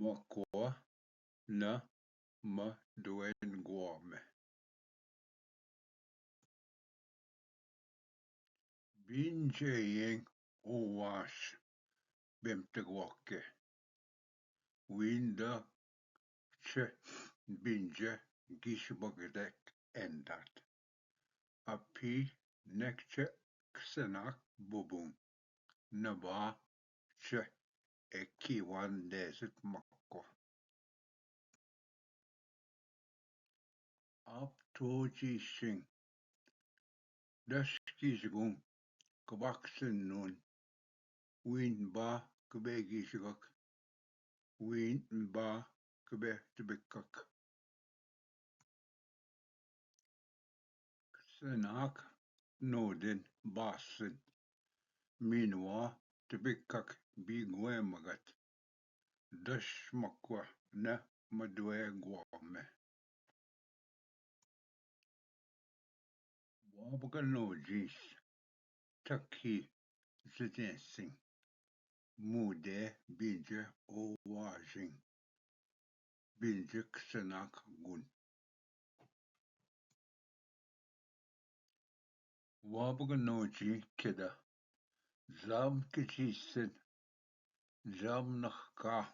Makwa na Maduenguame. Binjaying Owash Bemtegwake. Winda Che Binja Gishbogdek Endat. Api Nekche Ksenak Bubum. Naba Che Ekiwan Desert Makwa. Up Toji Sing. Dashkizgung Kabaksen Nun. Win Ba Kubegishgok. Win Ba Kube Tibikak. Ksenak Nodin Basin. Minwa Tibikak Bigwemagat. Dashmakwa na Madwe Guame. Wabaganojis Taki Zidensing. Mude Binja Owajing. Binja Ksenak Gun. Wabaganoji Kida. Zam Kijisin. Zam Nakka.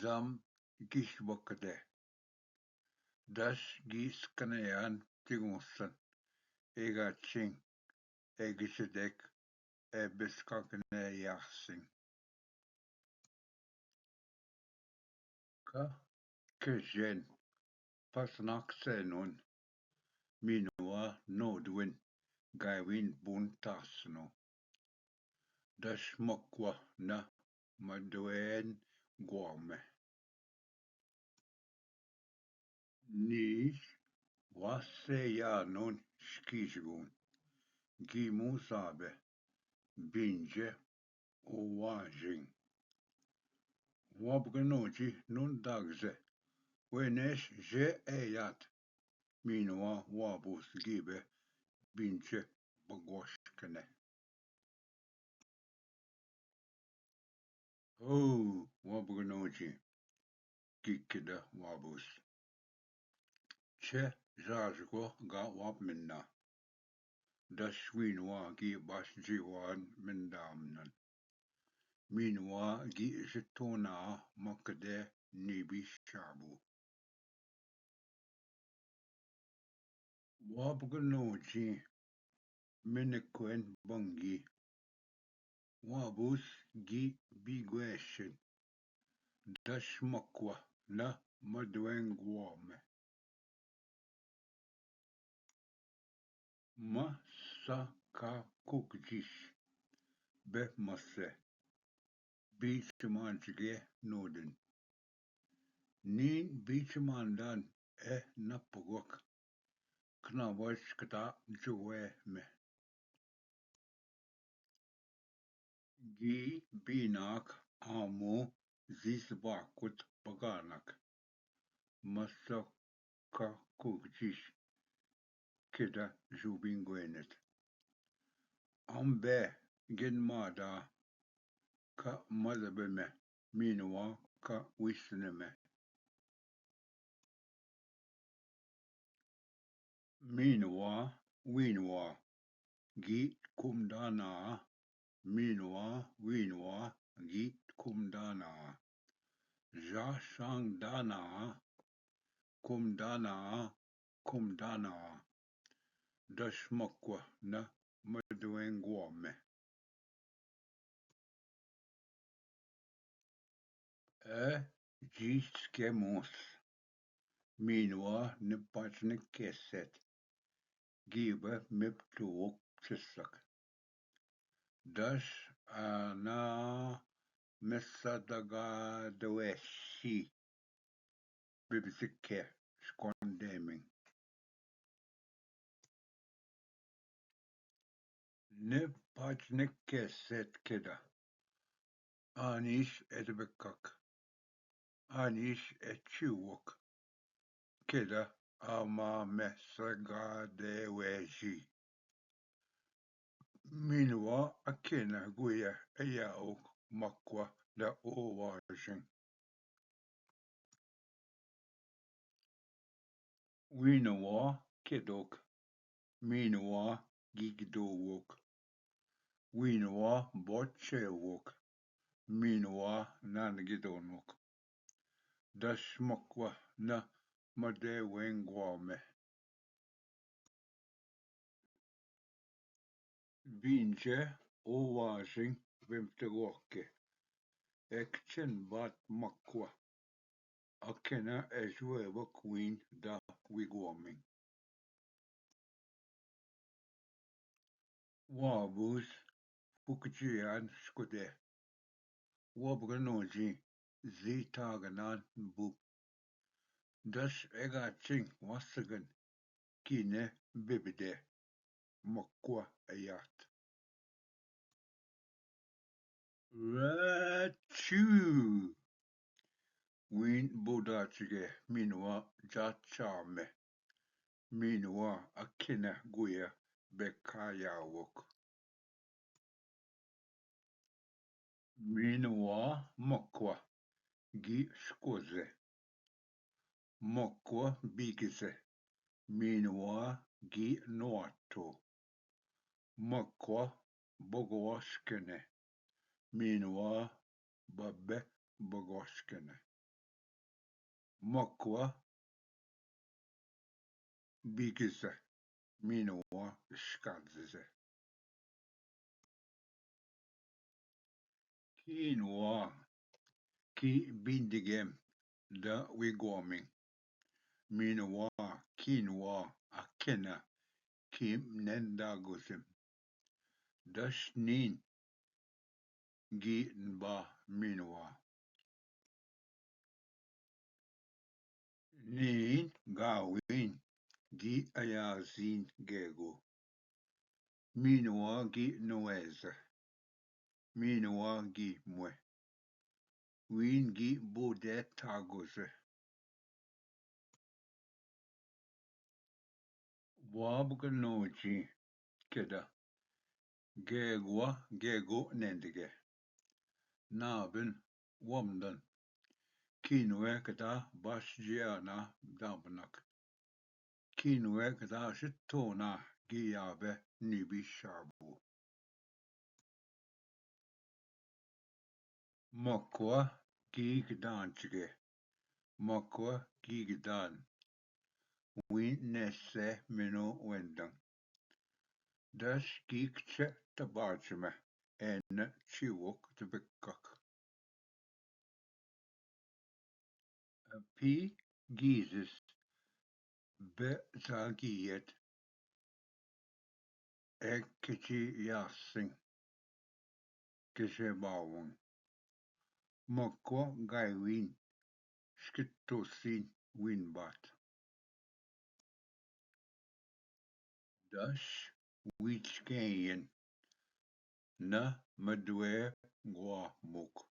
Zam Gishwakade. Das Gis Kanayan Tigonsan. Egaching. Egishedek. Ebiskakane Yaxing. Ka Kejen. Pasnak Senun. Minua Nodwin. Gaiwin Buntasno. Dashmokwa na Madwen Guame. Nish Waseyanon Shkishgun. Gimusabe. Binje Owajing. Wabganoji Nundagze. Wenesh Je Eyat. Minua Wabus Gibe. Binje Bagoshkane. Oh, Wabganoji. Gikida Wabus. Che Jajgo ga Wabminna. Dashwinwa gi Bashjiwan Mindamnan. Minwa gi Jitona Makade Nibi Shabu. Wabganoji Minikwen Bungi. Wabus gi Bigweshin. Dashmakwa na Madwenguame. Masaka Kukjish. Befmase. Beachmanjige Nodin. Nin Beachmandan Napugok. Knawashkata Jueme. Gi Binak Amo Zizbakut Paganak. Masaka Kukjish. Kida Jubingwenet. Ambe Ginmada Ka Mazabeme. Minwa Ka Wisneme. Minwa Winwa. Git Kumdana. Minwa Winwa. Git Kumdana. Jashangdana. Kumdana. Kumdana. Dashmakwa na Madwenguame. Jiskemos. Minwa Nipachnik Keset. Gibe Miptuok Chisak. Dash Ana Mesadagadweshi. Bibisike Skondeming. Nipachnik Keset Kida. Anish Edbekak. Anish Echuok. Kida Ama Mesagadeweshi. Minwa Akina Guya Ayaok Makwa da Owajing. Winawa Kedok, Minawa Gigdowok, Winawa Botchewok, Minawa Nangidonok, Dashmokwa na Madewengwame. Vince Owashing Vimtewoke, Ekchen Bat Makwa, Akena Ezwewa Queen da Wigwaming. Wabus Fukujian Skude, Wabranoji, Zitaganan Bu. Das Egaching Wasagan, Kine Bibide, Makwa Ayat. Rachu! Win Budachige, Minwa Jachame, Minwa Akina Guya, Bekayawok. Minwa Mokwa, Gi Skoze. Mokwa Bigize, Minwa Gi Noato. Mokwa Bogoshkene, Minwa Babe Bogoshkene. Mokwa Bigize, Minwa Skadzize. Quinoa, Ki Bindigem, Da Wigwaming. Minwa, Quinoa, Akena, Kim Nendaguzim. Dashnin, Gi Nba Minwa. Nin Gawin, Gi Ayazin Gego. Minwa Gi Noeze. Minwa Gi Mwe. Win Gi Bodet Tagoze. Wabganoji Keda. Gego Nendige. Naben Wamdan. Kinwe Kada Bashgiana Dabanak. Kinwe Kada Shitona Giyabe Nibi Shabu. Mokwa Gigdanchige. Mokwa Gigdan. Win Nesse Mino Wendang. Das Gigche Tabajime. En Chiwok Tebekak. P. Gizes Bezagiyet Ekchi Yassing Keshebawang Mokwa Gaiwin Skitosin Winbat Dash Wichkayen Na Madwe Gwa Mok